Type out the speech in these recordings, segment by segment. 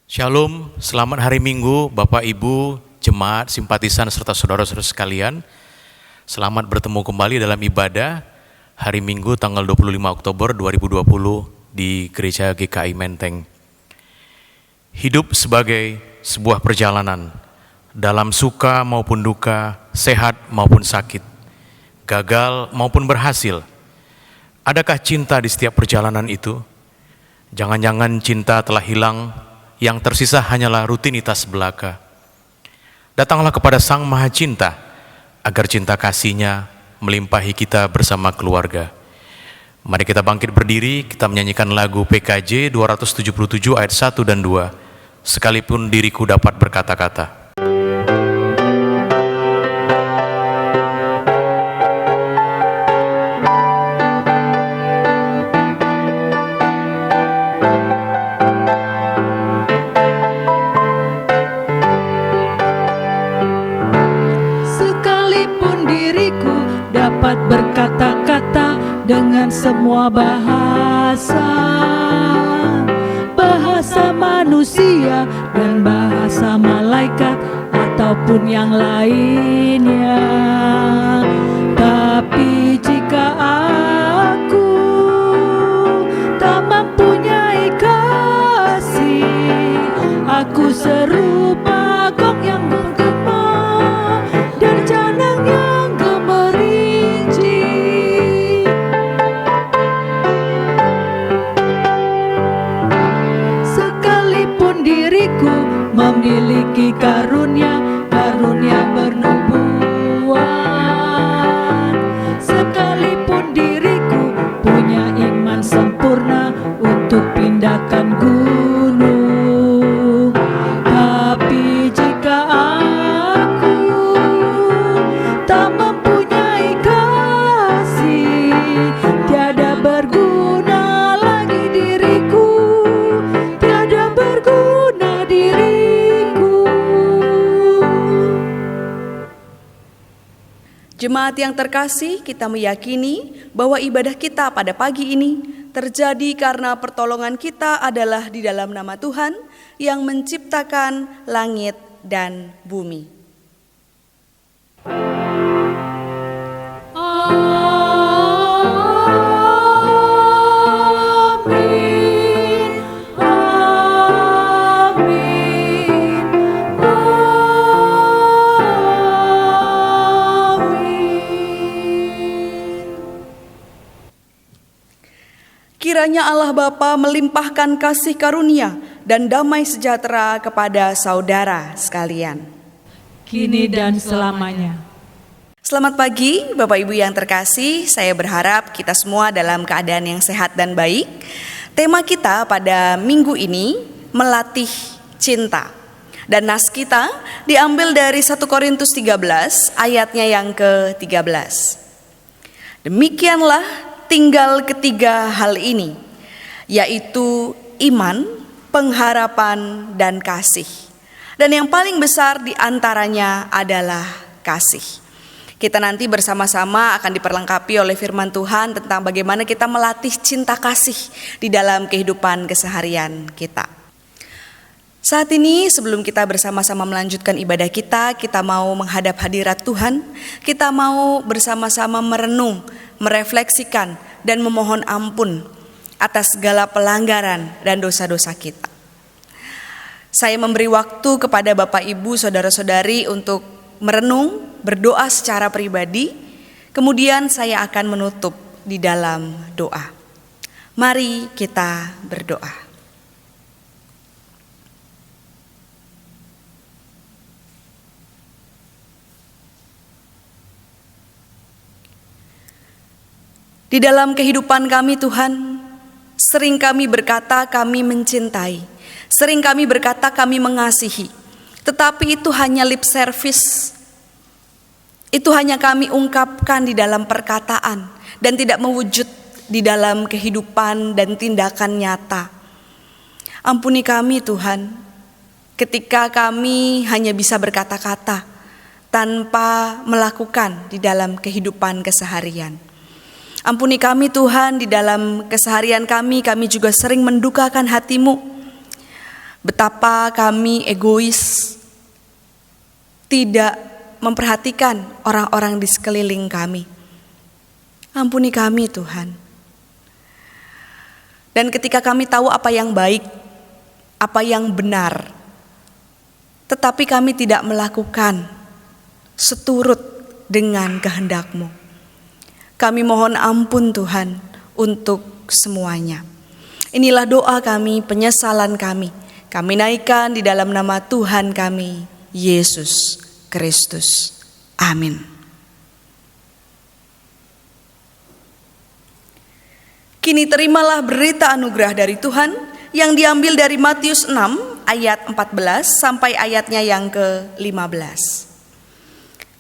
Shalom, selamat hari Minggu Bapak Ibu, jemaat, simpatisan, serta saudara-saudara sekalian. Selamat bertemu kembali dalam ibadah hari Minggu tanggal 25 Oktober 2020 di Gereja GKI Menteng. Hidup sebagai sebuah perjalanan, dalam suka maupun duka, sehat maupun sakit, gagal maupun berhasil. Adakah cinta di setiap perjalanan itu? Jangan-jangan cinta telah hilang, yang tersisa hanyalah rutinitas belaka. Datanglah kepada Sang Maha Cinta, agar cinta kasih-Nya melimpahi kita bersama keluarga. Mari kita bangkit berdiri, kita menyanyikan lagu PKJ 277 ayat 1 dan 2, sekalipun diriku dapat berkata-kata. Berkata-kata dengan semua bahasa, bahasa manusia dan bahasa malaikat ataupun yang lainnya. Tapi jika aku tak mempunyai kasih, aku serupa gong yang menggema dan canang yang gemerinci. Sekalipun diriku memiliki karunia bernubuat, sekalipun diriku punya iman sempurna untuk pindahkan gunung, tapi jika aku tak mempunyai kasih, tiada berguna lagi diriku, tiada berguna diriku. Jemaat yang terkasih, kita meyakini bahwa ibadah kita pada pagi ini terjadi karena pertolongan kita adalah di dalam nama Tuhan yang menciptakan langit dan bumi. Amin, amin, amin. Kiranya Allah Bapa melimpahkan kasih karunia dan damai sejahtera kepada saudara sekalian. Kini dan selamanya. Selamat pagi Bapak Ibu yang terkasih, saya berharap kita semua dalam keadaan yang sehat dan baik. Tema kita pada minggu ini melatih cinta. Dan nas kita diambil dari 1 Korintus 13 ayatnya yang ke-13. Demikianlah tinggal ketiga hal ini, yaitu iman, pengharapan, dan kasih. Dan yang paling besar di antaranya adalah kasih. Kita nanti bersama-sama akan diperlengkapi oleh firman Tuhan tentang bagaimana kita melatih cinta kasih di dalam kehidupan keseharian kita. Saat ini sebelum kita bersama-sama melanjutkan ibadah kita mau menghadap hadirat Tuhan. Kita mau bersama-sama merenung, merefleksikan, dan memohon ampun atas segala pelanggaran dan dosa-dosa kita. Saya memberi waktu kepada Bapak Ibu, Saudara-saudari untuk merenung, berdoa secara pribadi. Kemudian saya akan menutup di dalam doa. Mari kita berdoa. Di dalam kehidupan kami Tuhan, sering kami berkata kami mencintai, sering kami berkata kami mengasihi, tetapi itu hanya lip service. Itu hanya kami ungkapkan di dalam perkataan dan tidak mewujud di dalam kehidupan dan tindakan nyata. Ampuni kami Tuhan, ketika kami hanya bisa berkata-kata tanpa melakukan di dalam kehidupan keseharian. Ampuni kami Tuhan, di dalam keseharian kami juga sering mendukakan hati-Mu. Betapa kami egois, tidak memperhatikan orang-orang di sekeliling kami. Ampuni kami Tuhan. Dan ketika kami tahu apa yang baik, apa yang benar, tetapi kami tidak melakukan seturut dengan kehendak-Mu, kami mohon ampun Tuhan untuk semuanya. Inilah doa kami, penyesalan kami. Kami naikkan di dalam nama Tuhan kami, Yesus Kristus. Amin. Kini terimalah berita anugerah dari Tuhan yang diambil dari Matius 6 ayat 14 sampai ayatnya yang ke-15.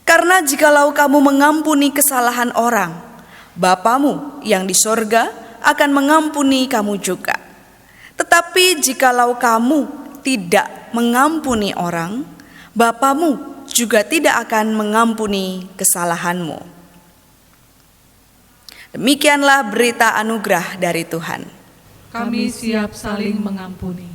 Karena jikalau kamu mengampuni kesalahan orang, Bapamu yang di sorga akan mengampuni kamu juga. Tetapi jikalau kamu tidak mengampuni orang, Bapamu juga tidak akan mengampuni kesalahanmu. Demikianlah berita anugerah dari Tuhan. Kami siap saling mengampuni.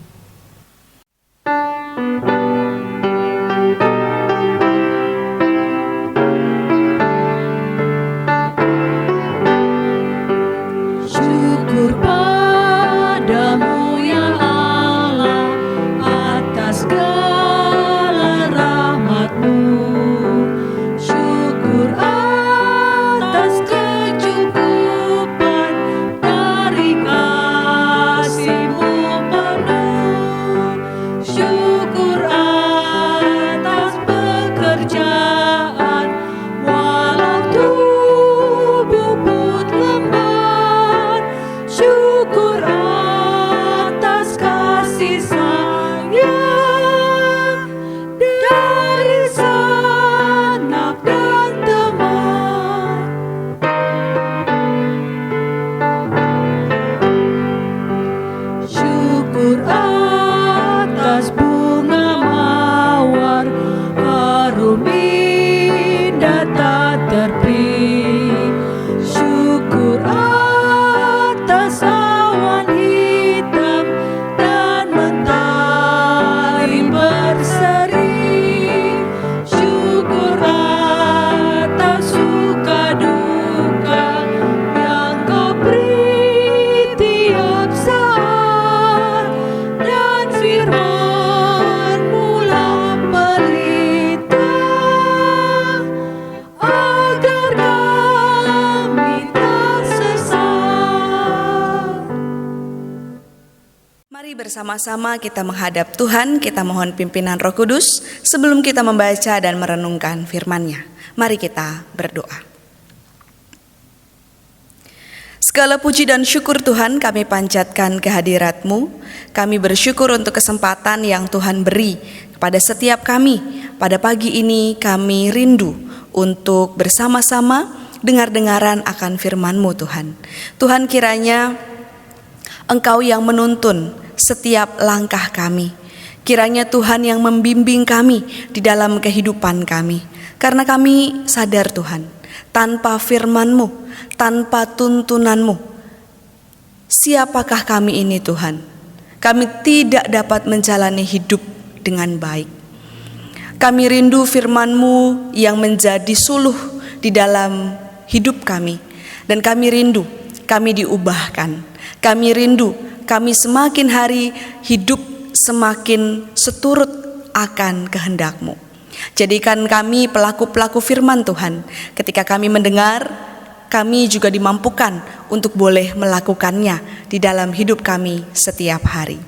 Syukur padamu ya Allah atas segala rahmat-Mu. Syukur atas kecukupan dari kasih-Mu penuh. Syukur atas pekerjaan walau tubuh pun lemah. Syukur atas kasih sayang dari sanak dan teman. Syukur atas bunga mawar harum indah tak terpik. Syukur atas awan hitam dan mentari berseri. Syukur atas suka duka yang Kau beri tiap saat, dan firman-Mu lah pelita agar kami tak sesat. Mari bersama-sama kita menghadap Tuhan, kita mohon pimpinan Roh Kudus sebelum kita membaca dan merenungkan firman-Nya. Mari kita berdoa. Segala puji dan syukur Tuhan kami panjatkan kehadirat-Mu. Kami bersyukur untuk kesempatan yang Tuhan beri kepada setiap kami. Pada pagi ini kami rindu untuk bersama-sama dengar-dengaran akan firman-Mu Tuhan. Tuhan, kiranya Engkau yang menuntun setiap langkah kami. Kiranya Tuhan yang membimbing kami di dalam kehidupan kami. Karena kami sadar Tuhan, tanpa firman-Mu, tanpa tuntunan-Mu, siapakah kami ini Tuhan? Kami tidak dapat menjalani hidup dengan baik. Kami rindu firman-Mu yang menjadi suluh di dalam hidup kami. Dan kami rindu, kami diubahkan. Kami rindu, kami semakin hari hidup semakin seturut akan kehendak-Mu. Jadikan kami pelaku-pelaku firman Tuhan. Ketika kami mendengar, kami juga dimampukan untuk boleh melakukannya di dalam hidup kami setiap hari.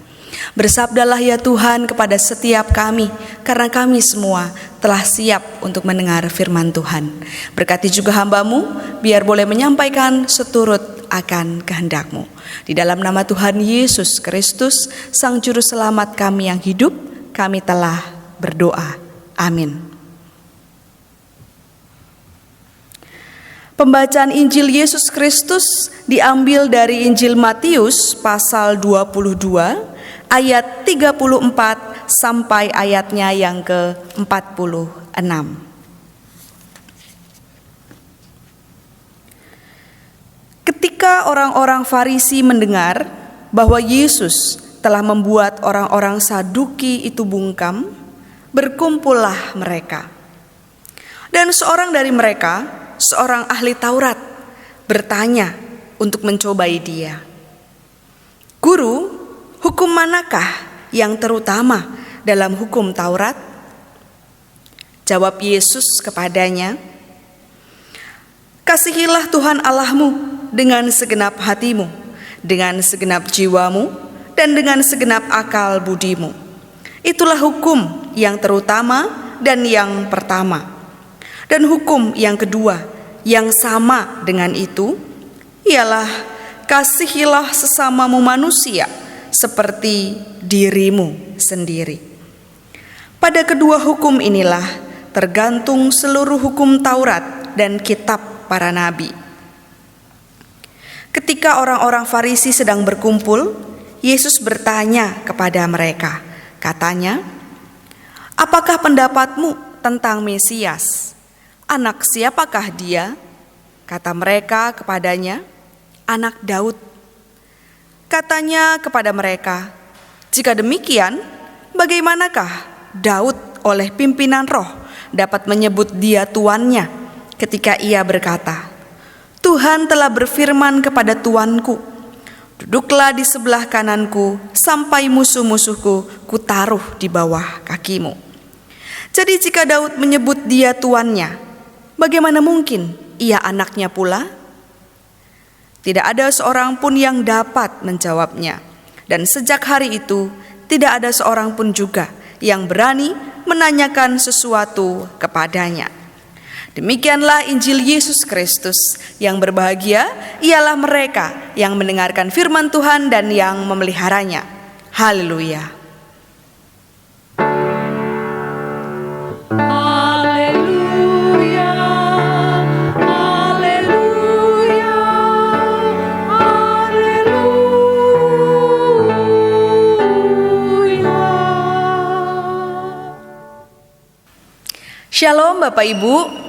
Bersabdalah ya Tuhan kepada setiap kami, karena kami semua telah siap untuk mendengar firman Tuhan. Berkati juga hamba-Mu, biar boleh menyampaikan seturut akan kehendak-Mu. Di dalam nama Tuhan Yesus Kristus, Sang Juru Selamat kami yang hidup, kami telah berdoa. Amin. Pembacaan Injil Yesus Kristus diambil dari Injil Matius pasal 22 ayat 34 sampai ayatnya yang ke-46. Ketika orang-orang Farisi mendengar bahwa Yesus telah membuat orang-orang Saduki itu bungkam, berkumpullah mereka. Dan seorang dari mereka, seorang ahli Taurat, bertanya untuk mencobai dia, "Guru, hukum manakah yang terutama dalam hukum Taurat?" Jawab Yesus kepadanya, "Kasihilah Tuhan Allahmu dengan segenap hatimu, dengan segenap jiwamu, dan dengan segenap akal budimu. Itulah hukum yang terutama dan yang pertama. Dan hukum yang kedua yang sama dengan itu ialah kasihilah sesamamu manusia seperti dirimu sendiri. Pada kedua hukum inilah tergantung seluruh hukum Taurat dan kitab para nabi." Ketika orang-orang Farisi sedang berkumpul, Yesus bertanya kepada mereka, katanya, "Apakah pendapatmu tentang Mesias? Anak siapakah dia?" Kata mereka kepadanya, "Anak Daud." Katanya kepada mereka, "Jika demikian, bagaimanakah Daud oleh pimpinan roh dapat menyebut dia tuannya ketika ia berkata, 'Tuhan telah berfirman kepada tuanku, duduklah di sebelah kananku sampai musuh-musuhku kutaruh di bawah kakimu.' Jadi jika Daud menyebut dia tuannya, bagaimana mungkin ia anaknya pula?" Tidak ada seorang pun yang dapat menjawabnya. Dan sejak hari itu tidak ada seorang pun juga yang berani menanyakan sesuatu kepadanya. Demikianlah Injil Yesus Kristus. Yang berbahagia ialah mereka yang mendengarkan firman Tuhan dan yang memeliharanya. Haleluya. Haleluya, haleluya, haleluya. Shalom Bapak Ibu.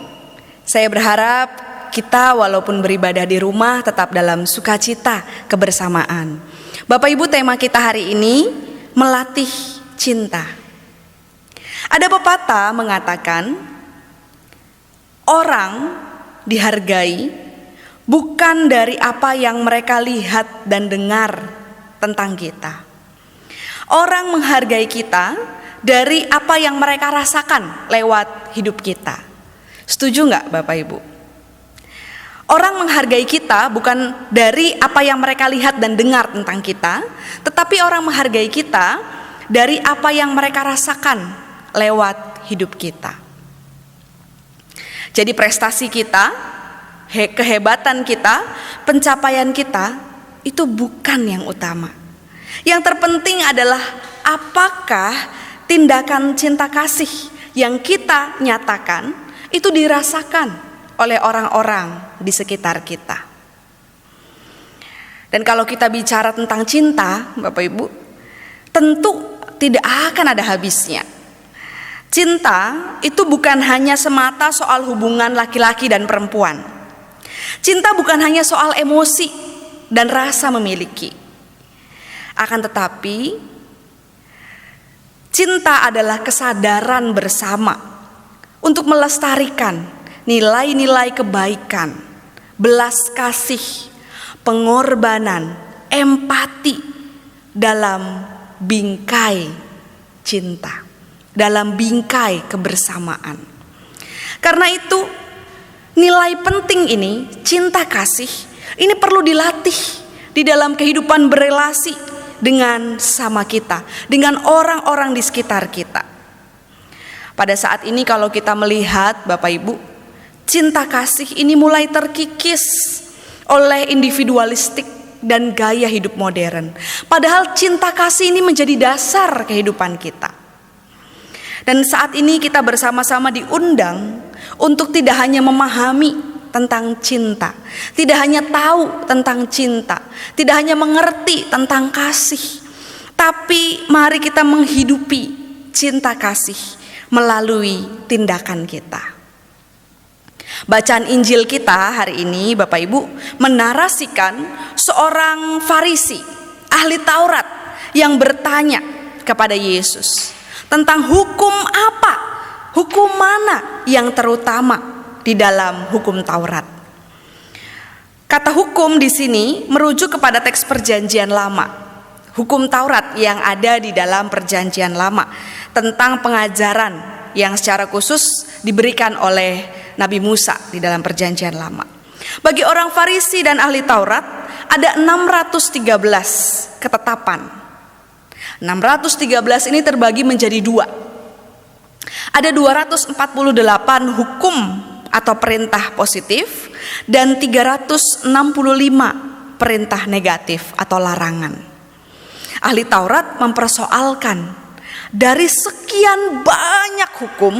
Saya berharap kita walaupun beribadah di rumah tetap dalam sukacita kebersamaan. Bapak Ibu, tema kita hari ini melatih cinta. Ada pepatah mengatakan, orang dihargai bukan dari apa yang mereka lihat dan dengar tentang kita. Orang menghargai kita dari apa yang mereka rasakan lewat hidup kita. Setuju nggak Bapak Ibu? Orang menghargai kita bukan dari apa yang mereka lihat dan dengar tentang kita, tetapi orang menghargai kita dari apa yang mereka rasakan lewat hidup kita. Jadi prestasi kita, kehebatan kita, pencapaian kita itu bukan yang utama. Yang terpenting adalah apakah tindakan cinta kasih yang kita nyatakan itu dirasakan oleh orang-orang di sekitar kita. Dan kalau kita bicara tentang cinta, Bapak Ibu, tentu tidak akan ada habisnya. Cinta itu bukan hanya semata soal hubungan laki-laki dan perempuan. Cinta bukan hanya soal emosi dan rasa memiliki. Akan tetapi, cinta adalah kesadaran bersama untuk melestarikan nilai-nilai kebaikan, belas kasih, pengorbanan, empati dalam bingkai cinta, dalam bingkai kebersamaan. Karena itu, nilai penting ini, cinta kasih, ini perlu dilatih di dalam kehidupan berelasi dengan sama kita, dengan orang-orang di sekitar kita. Pada saat ini kalau kita melihat Bapak Ibu, cinta kasih ini mulai terkikis oleh individualistik dan gaya hidup modern. Padahal cinta kasih ini menjadi dasar kehidupan kita. Dan saat ini kita bersama-sama diundang untuk tidak hanya memahami tentang cinta, tidak hanya tahu tentang cinta, tidak hanya mengerti tentang kasih, tapi mari kita menghidupi cinta kasih melalui tindakan kita. Bacaan Injil kita hari ini Bapak Ibu menarasikan seorang Farisi, ahli Taurat yang bertanya kepada Yesus tentang hukum apa, hukum mana yang terutama di dalam hukum Taurat. Kata hukum di sini merujuk kepada teks Perjanjian Lama, hukum Taurat yang ada di dalam Perjanjian Lama tentang pengajaran yang secara khusus diberikan oleh Nabi Musa di dalam Perjanjian Lama. Bagi orang Farisi dan ahli Taurat ada 613 ketetapan. 613 ini terbagi menjadi dua. Ada 248 hukum atau perintah positif dan 365 perintah negatif atau larangan. Ahli Taurat mempersoalkan dari sekian banyak hukum,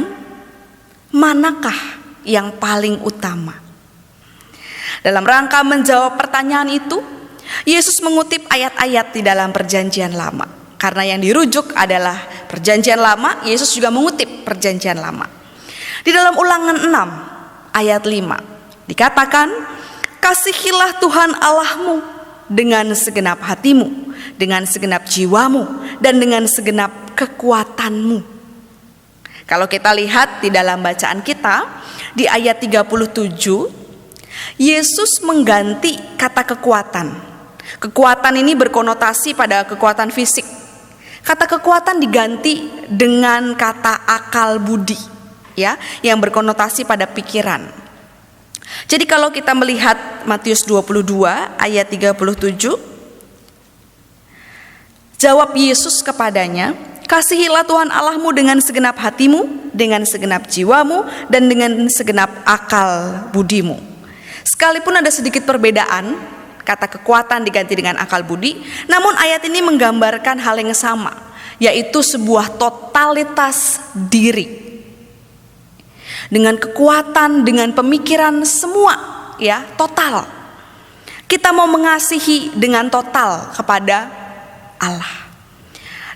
manakah yang paling utama? Dalam rangka menjawab pertanyaan itu, Yesus mengutip ayat-ayat di dalam Perjanjian Lama. Karena yang dirujuk adalah Perjanjian Lama, Yesus juga mengutip Perjanjian Lama. Di dalam Ulangan 6 ayat 5 dikatakan, kasihilah Tuhan Allahmu dengan segenap hatimu, dengan segenap jiwamu, dan dengan segenap kekuatanmu. Kalau kita lihat di dalam bacaan kita di ayat 37, Yesus mengganti kata kekuatan. Kekuatan ini berkonotasi pada kekuatan fisik. Kata kekuatan diganti dengan kata akal budi, ya, yang berkonotasi pada pikiran. Jadi kalau kita melihat Matius 22 ayat 37, jawab Yesus kepadanya, kasihilah Tuhan Allahmu dengan segenap hatimu, dengan segenap jiwamu, dan dengan segenap akal budimu. Sekalipun ada sedikit perbedaan, kata kekuatan diganti dengan akal budi, namun ayat ini menggambarkan hal yang sama, yaitu sebuah totalitas diri. Dengan kekuatan, dengan pemikiran semua, ya, total. Kita mau mengasihi dengan total kepada Allah.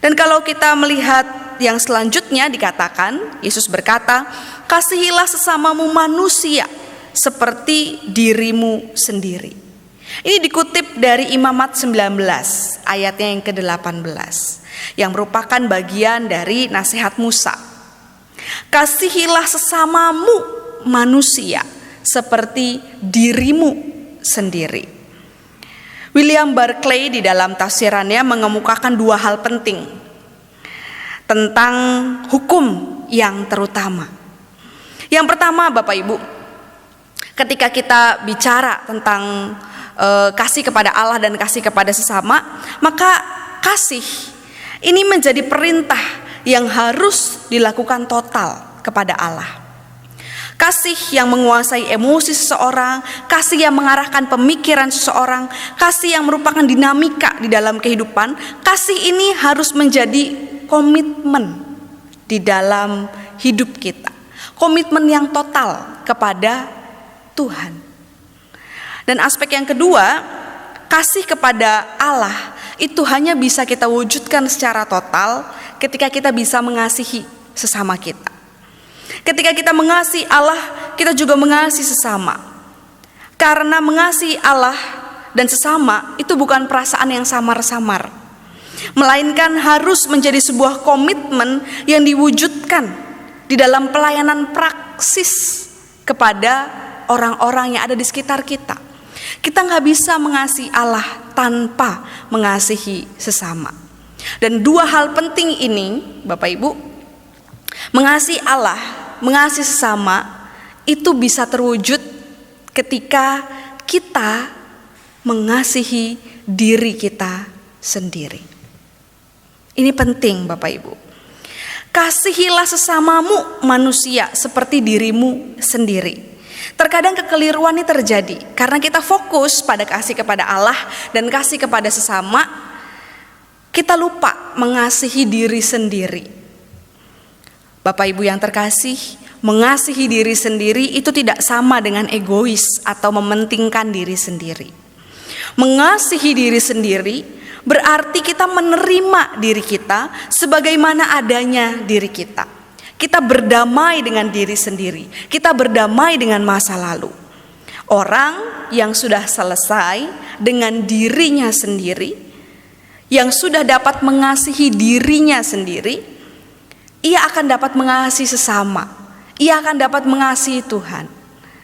Dan kalau kita melihat yang selanjutnya dikatakan, Yesus berkata, kasihilah sesamamu manusia seperti dirimu sendiri. Ini dikutip dari Imamat 19 ayatnya yang ke-18 yang merupakan bagian dari nasihat Musa. Kasihilah sesamamu manusia seperti dirimu sendiri. William Barclay di dalam tafsirannya mengemukakan dua hal penting tentang hukum yang terutama. Yang pertama, Bapak Ibu, ketika kita bicara tentang kasih kepada Allah dan kasih kepada sesama, maka kasih ini menjadi perintah yang harus dilakukan total kepada Allah. Kasih yang menguasai emosi seseorang, kasih yang mengarahkan pemikiran seseorang, kasih yang merupakan dinamika di dalam kehidupan. Kasih ini harus menjadi komitmen di dalam hidup kita. Komitmen yang total kepada Tuhan. Dan aspek yang kedua, kasih kepada Allah itu hanya bisa kita wujudkan secara total ketika kita bisa mengasihi sesama kita. Ketika kita mengasihi Allah, kita juga mengasihi sesama. Karena mengasihi Allah dan sesama itu bukan perasaan yang samar-samar, melainkan harus menjadi sebuah komitmen yang diwujudkan di dalam pelayanan praksis kepada orang-orang yang ada di sekitar kita. Kita gak bisa mengasihi Allah tanpa mengasihi sesama. Dan dua hal penting ini, Bapak Ibu, mengasihi Allah, mengasihi sesama, itu bisa terwujud ketika kita mengasihi diri kita sendiri. Ini penting, Bapak Ibu. Kasihilah sesamamu manusia seperti dirimu sendiri. Terkadang kekeliruan ini terjadi karena kita fokus pada kasih kepada Allah dan kasih kepada sesama, kita lupa mengasihi diri sendiri. Bapak Ibu yang terkasih, mengasihi diri sendiri itu tidak sama dengan egois atau mementingkan diri sendiri. Mengasihi diri sendiri berarti kita menerima diri kita sebagaimana adanya diri kita. Kita berdamai dengan diri sendiri. Kita berdamai dengan masa lalu. Orang yang sudah selesai dengan dirinya sendiri, yang sudah dapat mengasihi dirinya sendiri, ia akan dapat mengasihi sesama. Ia akan dapat mengasihi Tuhan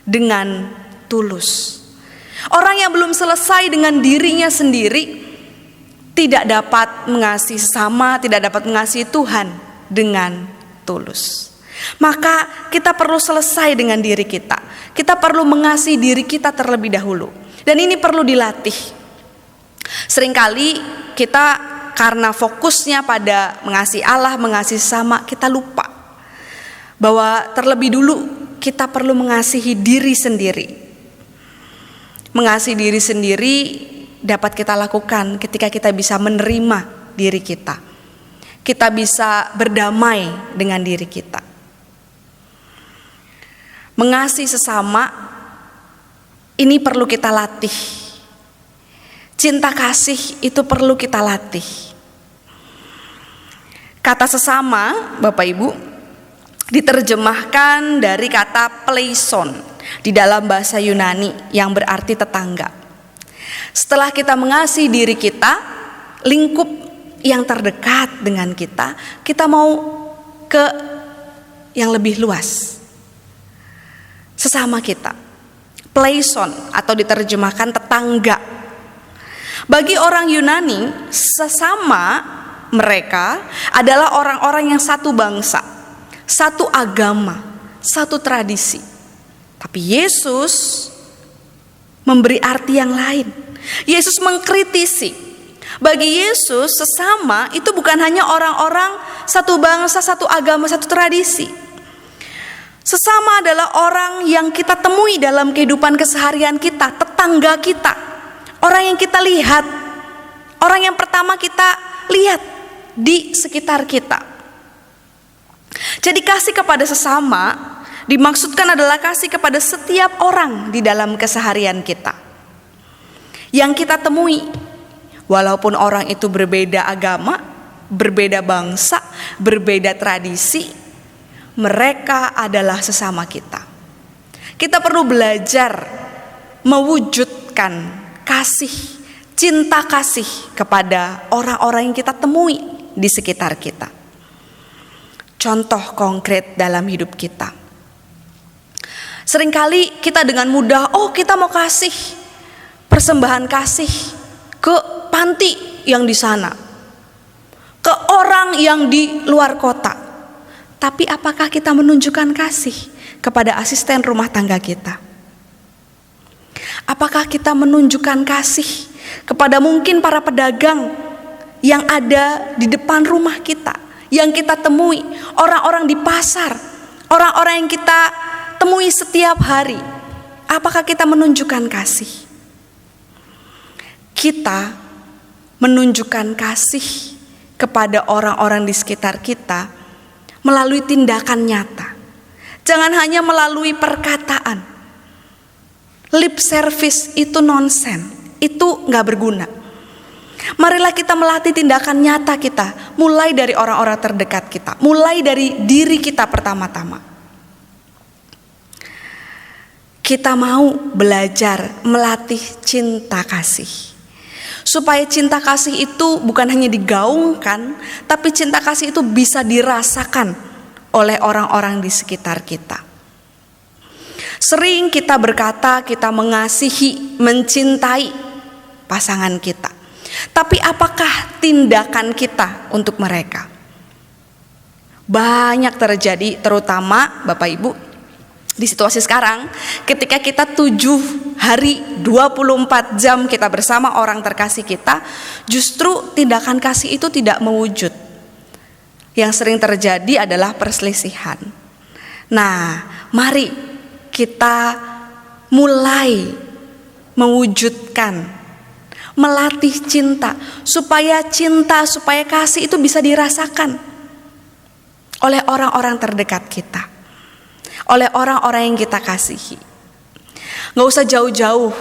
dengan tulus. Orang yang belum selesai dengan dirinya sendiri tidak dapat mengasihi sesama, tidak dapat mengasihi Tuhan dengan tulus. Maka kita perlu selesai dengan diri kita. Kita perlu mengasihi diri kita terlebih dahulu. Dan ini perlu dilatih. Seringkali kita karena fokusnya pada mengasihi Allah, mengasihi sesama, kita lupa bahwa terlebih dulu kita perlu mengasihi diri sendiri. Mengasihi diri sendiri dapat kita lakukan ketika kita bisa menerima diri kita. Kita bisa berdamai dengan diri kita. Mengasihi sesama ini perlu kita latih. Cinta kasih itu perlu kita latih. Kata sesama, Bapak Ibu, diterjemahkan dari kata pleison di dalam bahasa Yunani yang berarti tetangga. Setelah kita mengasihi diri kita, lingkup yang terdekat dengan kita, kita mau ke yang lebih luas. Sesama kita, pleison atau diterjemahkan tetangga. Bagi orang Yunani, sesama mereka adalah orang-orang yang satu bangsa, satu agama, satu tradisi. Tapi Yesus memberi arti yang lain. Yesus mengkritisi. Bagi Yesus, sesama itu bukan hanya orang-orang satu bangsa, satu agama, satu tradisi. Sesama adalah orang yang kita temui dalam kehidupan keseharian kita, tetangga kita, orang yang kita lihat, orang yang pertama kita lihat di sekitar kita. Jadi kasih kepada sesama dimaksudkan adalah kasih kepada setiap orang di dalam keseharian kita yang kita temui, walaupun orang itu berbeda agama, berbeda bangsa, berbeda tradisi. Mereka adalah sesama kita. Kita perlu belajar mewujudkan kasih, cinta kasih kepada orang-orang yang kita temui di sekitar kita. Contoh konkret dalam hidup kita. Seringkali kita dengan mudah, kita mau kasih persembahan kasih ke panti yang di sana, ke orang yang di luar kota. Tapi apakah kita menunjukkan kasih kepada asisten rumah tangga kita? Apakah kita menunjukkan kasih kepada mungkin para pedagang yang ada di depan rumah kita, yang kita temui, orang-orang di pasar, orang-orang yang kita temui setiap hari? Apakah kita menunjukkan kasih? Kita menunjukkan kasih kepada orang-orang di sekitar kita melalui tindakan nyata. Jangan hanya melalui perkataan. Lip service itu nonsen, itu gak berguna. Marilah kita melatih tindakan nyata kita, mulai dari orang-orang terdekat kita, mulai dari diri kita pertama-tama. Kita mau belajar melatih cinta kasih, supaya cinta kasih itu bukan hanya digaungkan, tapi cinta kasih itu bisa dirasakan oleh orang-orang di sekitar kita. Sering kita berkata kita mengasihi, mencintai pasangan kita. Tapi apakah tindakan kita untuk mereka? Banyak terjadi, terutama Bapak Ibu, di situasi sekarang, ketika kita 7 hari 24 jam kita bersama orang terkasih kita, justru tindakan kasih itu tidak mewujud. Yang sering terjadi adalah perselisihan. Nah, mari kita mulai mewujudkan, melatih cinta, supaya kasih itu bisa dirasakan oleh orang-orang terdekat kita, oleh orang-orang yang kita kasihi. Gak usah jauh-jauh,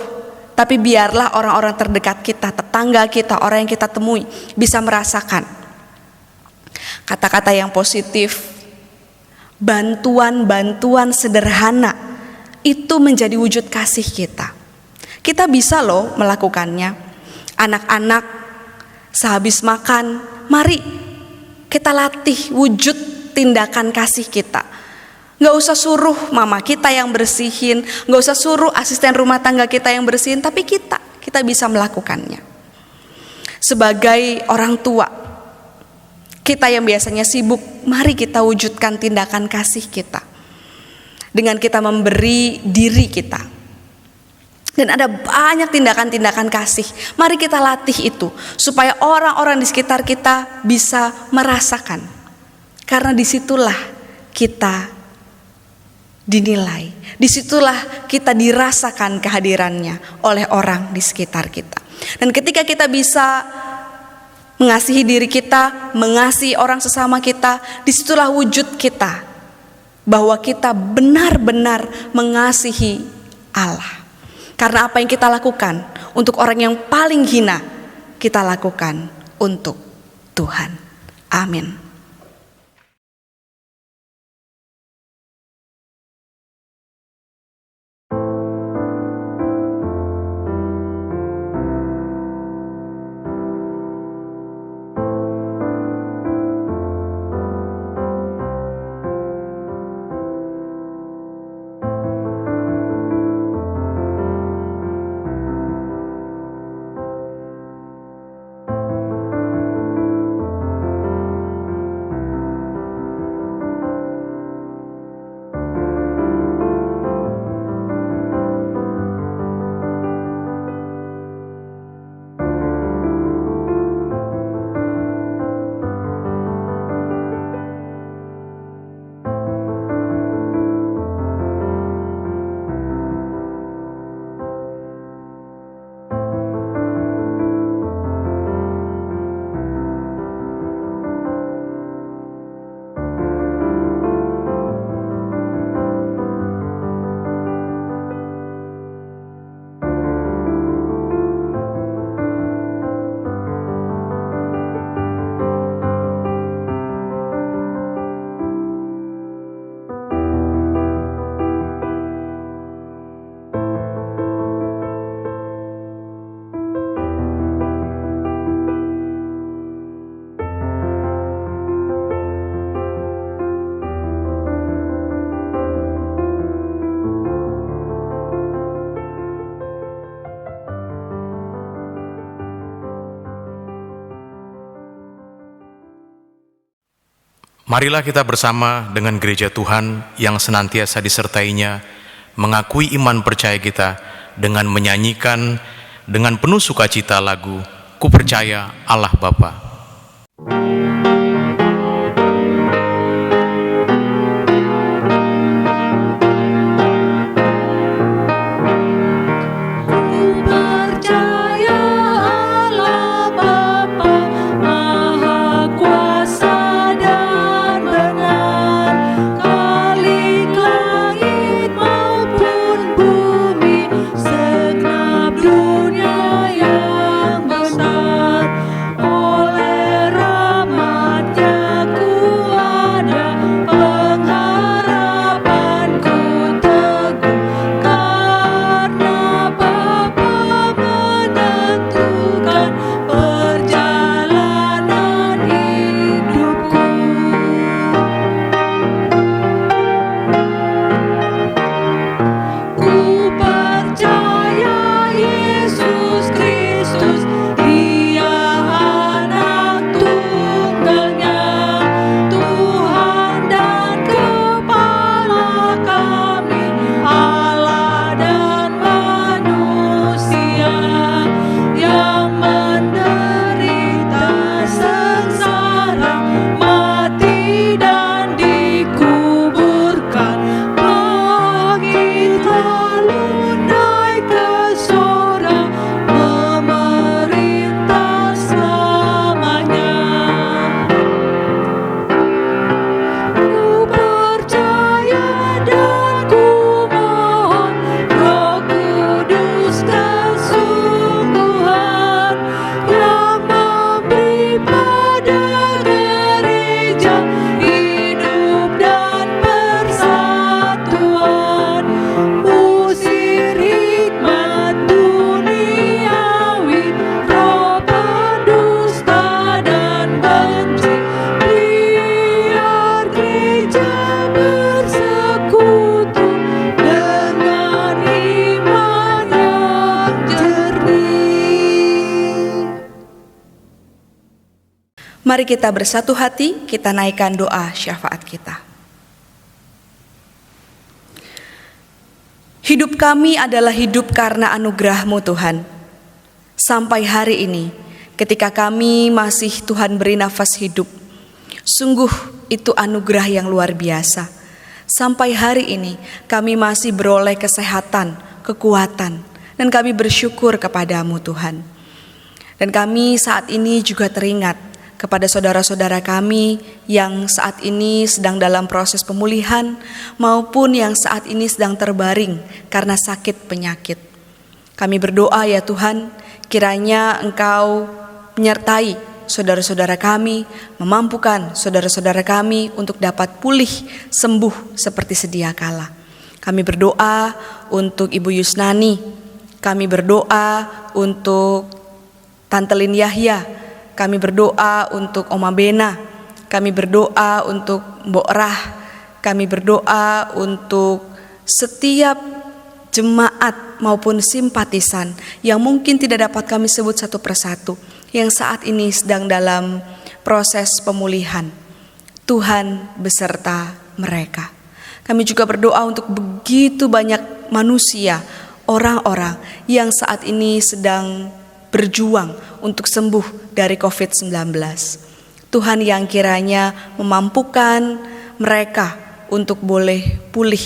tapi biarlah orang-orang terdekat kita, tetangga kita, orang yang kita temui bisa merasakan kata-kata yang positif, bantuan-bantuan sederhana itu menjadi wujud kasih kita. Kita bisa loh melakukannya. Anak-anak sehabis makan, mari kita latih wujud tindakan kasih kita. Gak usah suruh mama kita yang bersihin, gak usah suruh asisten rumah tangga kita yang bersihin, tapi kita bisa melakukannya. Sebagai orang tua, kita yang biasanya sibuk, mari kita wujudkan tindakan kasih kita dengan kita memberi diri kita. Dan ada banyak tindakan-tindakan kasih. Mari kita latih itu supaya orang-orang di sekitar kita bisa merasakan. Karena disitulah kita dinilai, disitulah kita dirasakan kehadirannya oleh orang di sekitar kita. Dan ketika kita bisa mengasihi diri kita, mengasihi orang sesama kita, disitulah wujud kita bahwa kita benar-benar mengasihi Allah. Karena apa yang kita lakukan untuk orang yang paling hina, kita lakukan untuk Tuhan. Amin. Marilah kita bersama dengan gereja Tuhan yang senantiasa disertainya, mengakui iman percaya kita dengan menyanyikan dengan penuh sukacita lagu Ku Percaya Allah Bapa. Dunia yang besar oleh rahmat Mari kita bersatu hati, kita naikkan doa syafaat kita. Hidup kami adalah hidup karena anugerah-Mu Tuhan. Sampai hari ini, ketika kami masih Tuhan beri nafas hidup, sungguh itu anugerah yang luar biasa. Sampai hari ini, kami masih beroleh kesehatan, kekuatan, dan kami bersyukur kepada-Mu Tuhan. Dan kami saat ini juga teringat kepada saudara-saudara kami yang saat ini sedang dalam proses pemulihan maupun yang saat ini sedang terbaring karena sakit penyakit. Kami berdoa ya Tuhan, kiranya Engkau menyertai saudara-saudara kami, memampukan saudara-saudara kami untuk dapat pulih, sembuh seperti sedia kala. Kami berdoa untuk Ibu Yusnani, kami berdoa untuk Tante Lin Yahya, kami berdoa untuk Oma Bena, kami berdoa untuk Mbok Rah, kami berdoa untuk setiap jemaat maupun simpatisan yang mungkin tidak dapat kami sebut satu persatu, yang saat ini sedang dalam proses pemulihan. Tuhan beserta mereka. Kami juga berdoa untuk begitu banyak manusia, orang-orang yang saat ini sedang berjuang untuk sembuh dari COVID-19. Tuhan yang kiranya memampukan mereka untuk boleh pulih.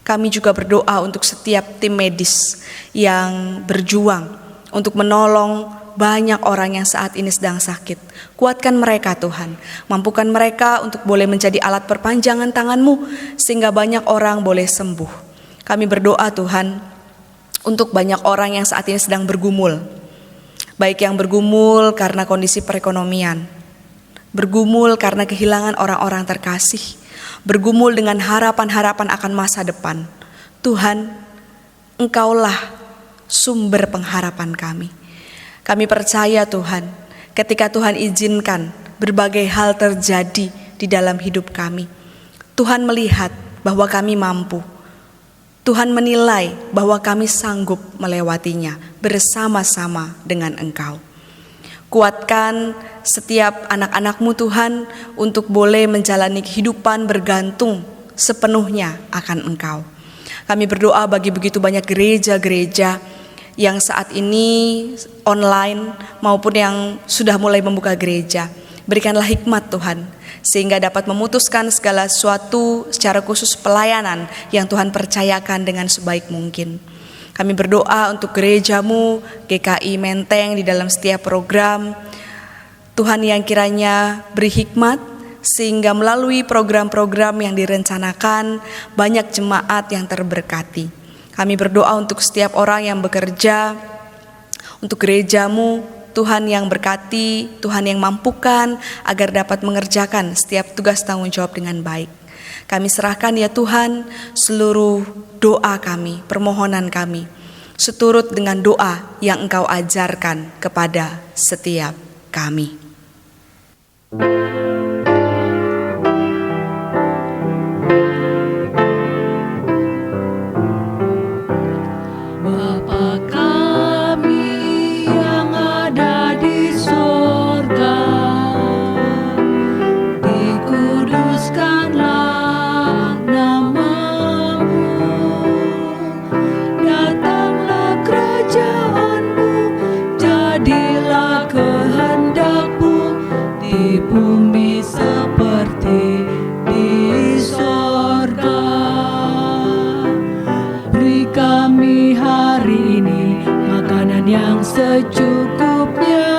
Kami juga berdoa untuk setiap tim medis yang berjuang untuk menolong banyak orang yang saat ini sedang sakit. Kuatkan mereka Tuhan, mampukan mereka untuk boleh menjadi alat perpanjangan tangan-Mu sehingga banyak orang boleh sembuh. Kami berdoa Tuhan untuk banyak orang yang saat ini sedang bergumul, baik yang bergumul karena kondisi perekonomian, bergumul karena kehilangan orang-orang terkasih, bergumul dengan harapan-harapan akan masa depan. Tuhan, Engkaulah sumber pengharapan kami. Kami percaya Tuhan, ketika Tuhan izinkan berbagai hal terjadi di dalam hidup kami, Tuhan melihat bahwa kami mampu. Tuhan menilai bahwa kami sanggup melewatinya bersama-sama dengan Engkau. Kuatkan setiap anak-anak-Mu Tuhan untuk boleh menjalani kehidupan bergantung sepenuhnya akan Engkau. Kami berdoa bagi begitu banyak gereja-gereja yang saat ini online maupun yang sudah mulai membuka gereja. Berikanlah hikmat Tuhan, sehingga dapat memutuskan segala sesuatu secara khusus pelayanan yang Tuhan percayakan dengan sebaik mungkin. Kami berdoa untuk gereja-Mu, GKI Menteng di dalam setiap program. Tuhan yang kiranya beri hikmat, sehingga melalui program-program yang direncanakan, banyak jemaat yang terberkati. Kami berdoa untuk setiap orang yang bekerja, untuk gereja-Mu, Tuhan yang berkati, Tuhan yang mampukan agar dapat mengerjakan setiap tugas tanggung jawab dengan baik. Kami serahkan ya Tuhan seluruh doa kami, permohonan kami, seturut dengan doa yang Engkau ajarkan kepada setiap kami. Bumi seperti di sorga. Beri kami hari ini makanan yang secukupnya.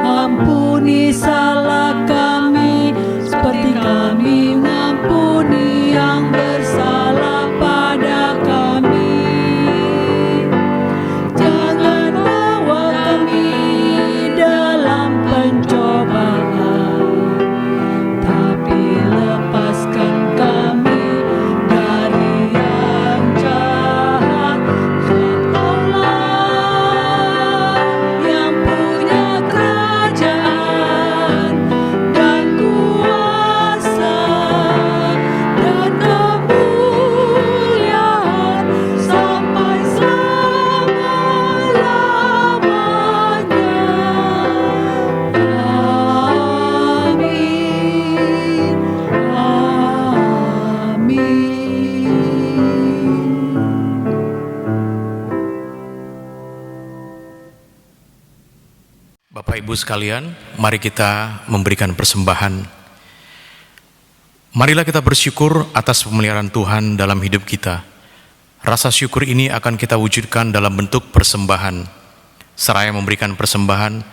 Ampuni salah kami seperti kami mengampuni yang bersalah pada kami. Jangan bawa kami dalam pencobaan, Ibu sekalian, mari kita memberikan persembahan. Marilah kita bersyukur atas pemeliharaan Tuhan dalam hidup kita. Rasa syukur ini akan kita wujudkan dalam bentuk persembahan. Seraya memberikan persembahan,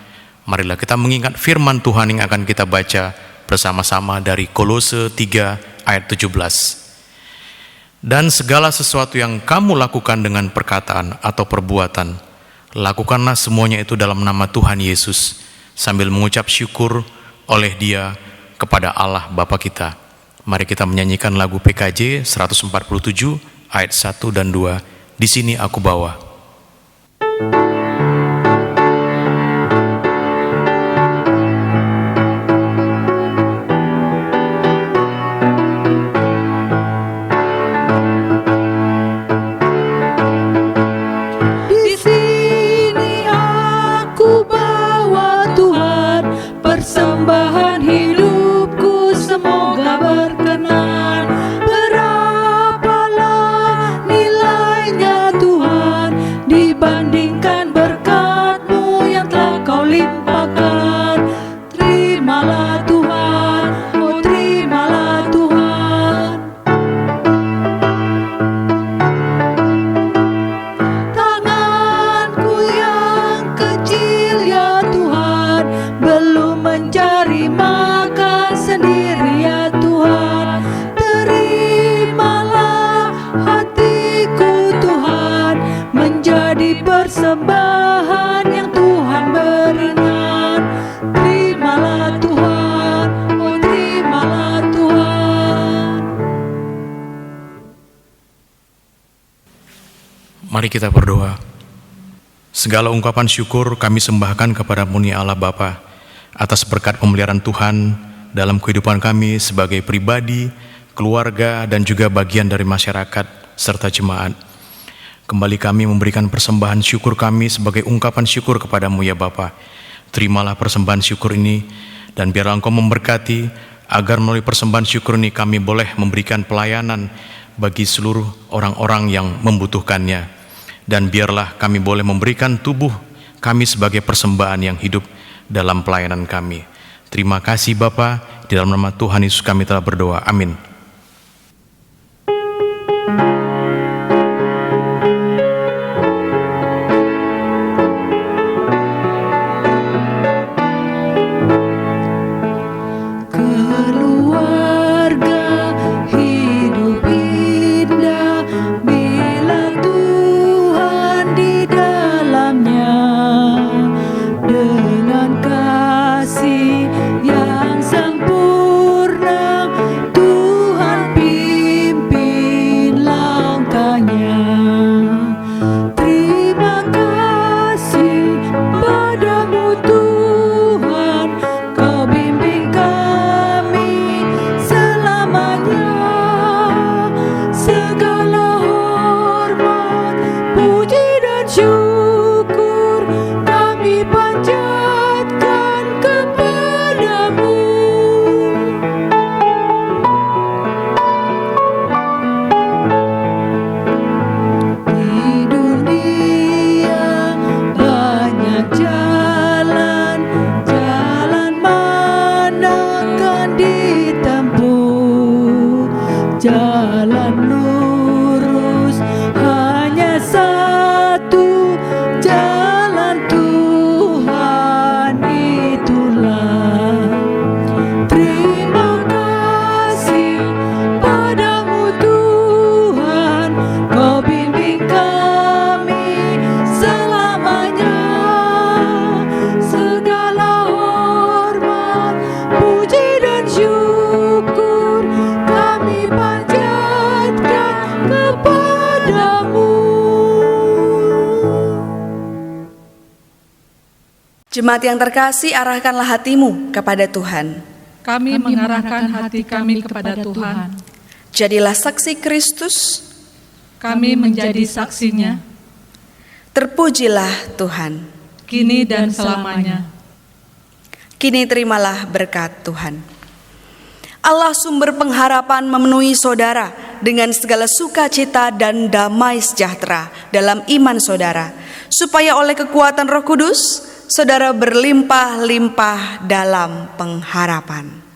marilah kita mengingat firman Tuhan yang akan kita baca bersama-sama dari Kolose 3 ayat 17. Dan segala sesuatu yang kamu lakukan dengan perkataan atau perbuatan, lakukanlah semuanya itu dalam nama Tuhan Yesus, sambil mengucap syukur oleh Dia kepada Allah Bapa kita. Mari kita menyanyikan lagu PKJ 147 ayat 1 dan 2. Di sini aku bawa. Persembahan hidupku semoga berkenan. Berapalah nilainya Tuhan dibandingkan berkat-Mu yang telah Kau limpahkan. Terimalah Tuhan, oh terimalah Tuhan. Tanganku yang kecil ya Tuhan, belum mencari makan sendiri ya Tuhan. Terimalah hatiku Tuhan, menjadi persembahan yang Tuhan berikan. Terimalah Tuhan, oh terimalah Tuhan. Mari kita berdoa. Segala ungkapan syukur kami sembahkan kepada Muni Allah Bapa atas berkat pemeliharaan Tuhan dalam kehidupan kami sebagai pribadi, keluarga, dan juga bagian dari masyarakat serta jemaat. Kembali kami memberikan persembahan syukur kami sebagai ungkapan syukur kepadamu ya Bapa. Terimalah persembahan syukur ini, dan biarlah Engkau memberkati agar melalui persembahan syukur ini kami boleh memberikan pelayanan bagi seluruh orang-orang yang membutuhkannya. Dan biarlah kami boleh memberikan tubuh kami sebagai persembahan yang hidup dalam pelayanan kami. Terima kasih Bapa, di dalam nama Tuhan Yesus kami telah berdoa. Amin. Keluarga hidup indah bila Tuhan di dalamnya, dengan kasih yang sempurna Tuhan pimpin langkahnya. Terima kasih padamu Tuhan, Kau bimbing kami selamanya. Segala hormat, puji dan syukur kami panjatkan kepadamu. Di dunia banyak jalan, jalan manakah ditempuh? Jalan lurus hanya satu, jalan Tuhan itulah. Terima kasih padamu Tuhan, Kau bimbing kami selamanya. Segala hormat, puji dan syukur kami panjatkan kepadamu. Jemaat yang terkasih, arahkanlah hatimu kepada Tuhan. Kami mengarahkan hati kami kepada Tuhan. Jadilah saksi Kristus, Kami menjadi saksinya, terpujilah Tuhan. kini dan selamanya. Kini terimalah berkat Tuhan. Allah sumber pengharapan memenuhi saudara dengan segala sukacita dan damai sejahtera dalam iman saudara, supaya oleh kekuatan Roh Kudus saudara berlimpah-limpah dalam pengharapan.